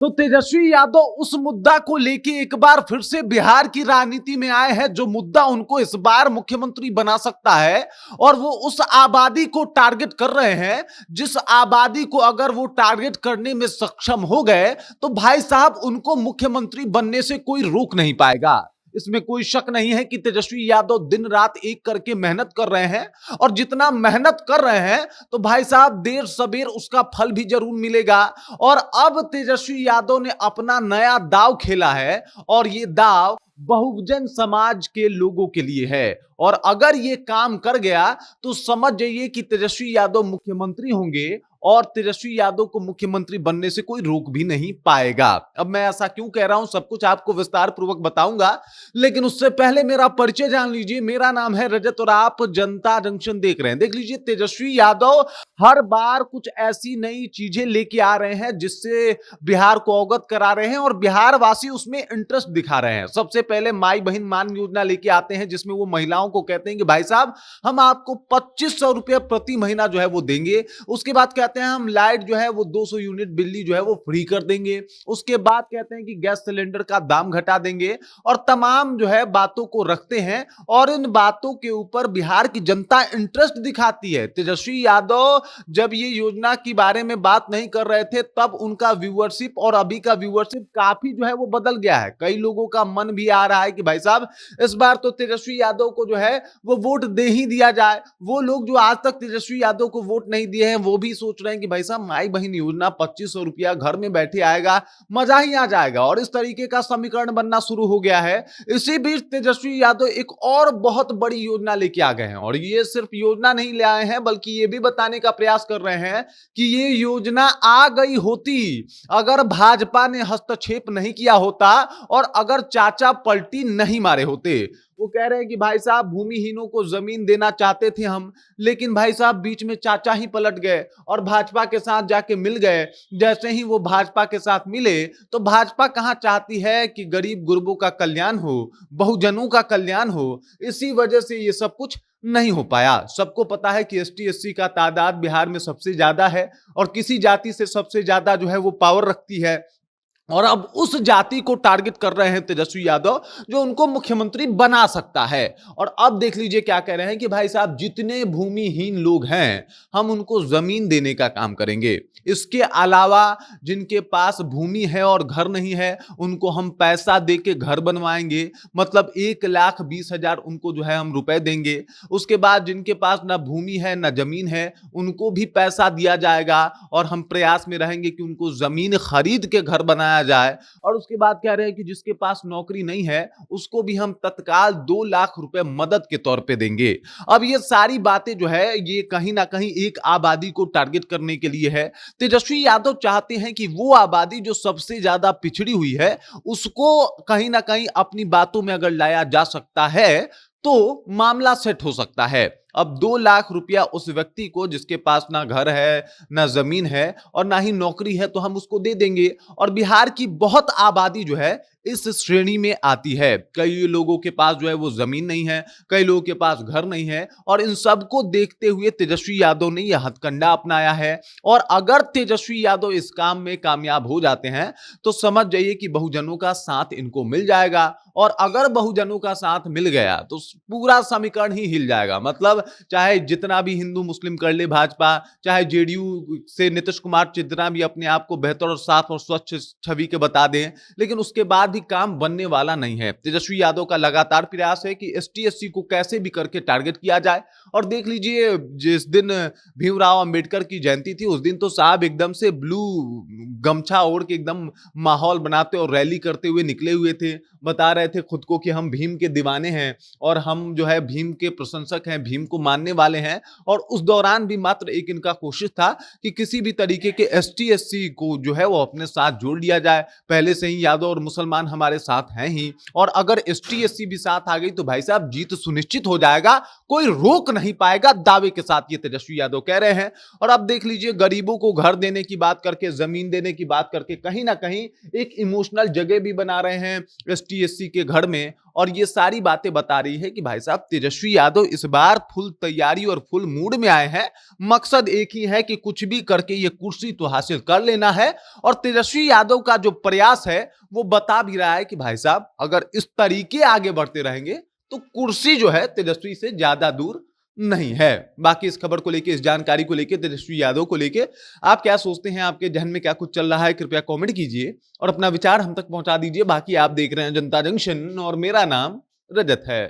तो तेजस्वी यादव उस मुद्दा को लेके एक बार फिर से बिहार की राजनीति में आए हैं, जो मुद्दा उनको इस बार मुख्यमंत्री बना सकता है। और वो उस आबादी को टारगेट कर रहे हैं, जिस आबादी को अगर वो टारगेट करने में सक्षम हो गए तो भाई साहब उनको मुख्यमंत्री बनने से कोई रोक नहीं पाएगा। इसमें कोई शक नहीं है कि तेजस्वी यादव दिन रात एक करके मेहनत कर रहे हैं, और जितना मेहनत कर रहे हैं तो भाई साहब देर सबेर उसका फल भी जरूर मिलेगा। और अब तेजस्वी यादव ने अपना नया दांव खेला है, और ये दांव बहुजन समाज के लोगों के लिए है। और अगर ये काम कर गया तो समझ जाइए कि तेजस्वी यादव मुख्यमंत्री होंगे, और तेजस्वी यादव को मुख्यमंत्री बनने से कोई रोक भी नहीं पाएगा। अब मैं ऐसा क्यों कह रहा हूं, सब कुछ आपको विस्तार पूर्वक बताऊंगा, लेकिन उससे पहले मेरा परिचय जान लीजिए। मेरा नाम है रजत और आप जनता जंक्शन देख रहे हैं। देख लीजिए, तेजस्वी यादव हर बार कुछ ऐसी नई चीजें लेके आ रहे हैं जिससे बिहार को अवगत करा रहे हैं, और बिहार वासी उसमें इंटरेस्ट दिखा रहे हैं। सबसे पहले माई बहन मान योजना लेके आते हैं, जिसमें वो महिलाओं को कहते हैं कि भाई साहब हम आपको 2500 रुपये प्रति महीना जो है वो देंगे। उसके बाद कहते हैं हम लाइट जो है वो 200 यूनिट बिजली जो है वो फ्री कर देंगे। उसके बाद कहते हैं कि गैस सिलेंडर का दाम घटा देंगे, और तमाम जो है बातों को रखते हैं। और इन बातों के ऊपर बिहार की जनता इंटरेस्ट दिखाती है। तेजस्वी यादव जब ये योजना के बारे में बात नहीं कर रहे थे, तब उनका व्यूअरशिप और अभी का व्यूअरशिप काफी जो है वो बदल गया है। कई लोगों का मन भी आ रहा है कि भाई साहब इस बार तो तेजस्वी यादव को जो है वो वोट दे ही दिया जाए। वो लोग जो आज तक तेजस्वी यादव को वोट नहीं दिए हैं, वो भी सोच रहे हैं कि भाई साहब माई बहन योजना 2500 रुपया घर में बैठे आएगा, मजा ही आ जाएगा। और इस तरीके का समीकरण बनना शुरू हो गया है। इसी बीच तेजस्वी यादव एक और बहुत बड़ी योजना लेके आ गए हैं, और ये सिर्फ योजना नहीं ले आए हैं, बल्कि ये भी बताने का प्रयास कर रहे हैं कि ये योजना आ गई होती अगर भाजपा ने हस्तक्षेप नहीं किया होता, और अगर चाचा पलटी नहीं मारे होते। वो कह रहे हैं कि भाई साहब भूमिहीनों को जमीन देना चाहते थे हम, लेकिन भाई साहब बीच में चाचा ही पलट गए और भाजपा के साथ जाके मिल गए। जैसे ही वो भाजपा के साथ मिले तो भाजपा कहां चाहती है कि गरीब गुरबों का कल्याण हो, बहुजनों का कल्याण हो। इसी वजह से ये सब कुछ नहीं हो पाया। सबको पता है कि एसटी एससी का तादाद बिहार में सबसे ज्यादा है, और किसी जाति से सबसे ज्यादा जो है वो पावर रखती है। और अब उस जाति को टारगेट कर रहे हैं तेजस्वी यादव, जो उनको मुख्यमंत्री बना सकता है। और अब देख लीजिए क्या कह रहे हैं कि भाई साहब जितने भूमिहीन लोग हैं हम उनको जमीन देने का काम करेंगे। इसके अलावा जिनके पास भूमि है और घर नहीं है, उनको हम पैसा दे के घर बनवाएंगे। मतलब 1,20,000 उनको जो है हम रुपए देंगे। उसके बाद जिनके पास ना भूमि है ना जमीन है, उनको भी पैसा दिया जाएगा, और हम प्रयास में रहेंगे कि उनको जमीन खरीद के घर बनाया जाए। और उसके बाद कह रहे हैं कि जिसके पास नौकरी नहीं है उसको भी हम तत्काल 2 लाख रुपए मदद के तौर पे देंगे। अब ये सारी बातें जो है ये कहीं ना कहीं एक आबादी को टारगेट करने के लिए है। तेजस्वी यादव चाहते हैं कि वो आबादी जो सबसे ज्यादा पिछड़ी हुई है उसको कहीं ना कहीं अपनी बातों में अगर लाया जा सकता है तो मामला सेट हो सकता है। अब 2 लाख रुपया उस व्यक्ति को जिसके पास ना घर है ना जमीन है और ना ही नौकरी है, तो हम उसको दे देंगे। और बिहार की बहुत आबादी जो है इस श्रेणी में आती है। कई लोगों के पास जो है वो जमीन नहीं है, कई लोगों के पास घर नहीं है, और इन सबको देखते हुए तेजस्वी यादव ने यह हथकंडा अपनाया है। और अगर तेजस्वी यादव इस काम में कामयाब हो जाते हैं तो समझ जाइए कि बहुजनों का साथ इनको मिल जाएगा। और अगर बहुजनों का साथ मिल गया तो पूरा समीकरण ही हिल जाएगा। मतलब चाहे जितना भी हिंदू मुस्लिम कर ले भाजपा, चाहे जेडीयू से नीतीश कुमार जितना भी अपने आप को बेहतर और साफ और स्वच्छ छवि के बता दें, लेकिन उसके बाद भी काम बनने वाला नहीं है। तेजस्वी यादव का लगातार प्रयास है कि एसटी एससी को कैसे भी करके टारगेट किया जाए। और देख लीजिए, जिस दिन भीमराव अंबेडकर की जयंती थी उस दिन तो साहब एकदम से ब्लू गमछा ओढ़ के एकदम माहौल बनाते और रैली करते हुए निकले हुए थे। बता रहे थे खुद को कि हम भीम के दीवाने हैं और हम जो है भीम के प्रशंसक हैं, भीम को मानने वाले हैं। और उस दौरान भी मात्र एक इनका कोशिश था कि किसी भी तरीके के एसटी एससी को जो है वो अपने साथ जोड़ लिया जाए। पहले से ही यादव और मुसलमान हमारे साथ हैं ही, और अगर एसटी एससी भी साथ आ गई तो भाई साहब जीत सुनिश्चित हो जाएगा, कोई रोक नहीं पाएगा, दावे के साथ ये तेजस्वी यादव कह रहे हैं। और अब देख लीजिए, गरीबों को घर देने की बात करके, जमीन देने की बात करके कहीं ना कहीं एक इमोशनल जगह भी बना रहे हैं एसटी एससी के घर में। और ये सारी बातें बता रही है कि भाई साहब तेजस्वी यादव इस बार फुल तैयारी और फुल मूड में आए हैं। मकसद एक ही है कि कुछ भी करके ये कुर्सी तो हासिल कर लेना है। और तेजस्वी यादव का जो प्रयास है वो बता भी रहा है कि भाई साहब अगर इस तरीके आगे बढ़ते रहेंगे तो कुर्सी जो है तेजस्वी से ज्यादा दूर नहीं है। बाकी इस खबर को लेके, इस जानकारी को लेके, तेजस्वी यादव को लेके आप क्या सोचते हैं? आपके जहन में क्या कुछ चल रहा है? कृपया कमेंट कीजिए और अपना विचार हम तक पहुंचा दीजिए। बाकी आप देख रहे हैं जनता जंक्शन और मेरा नाम रजत है।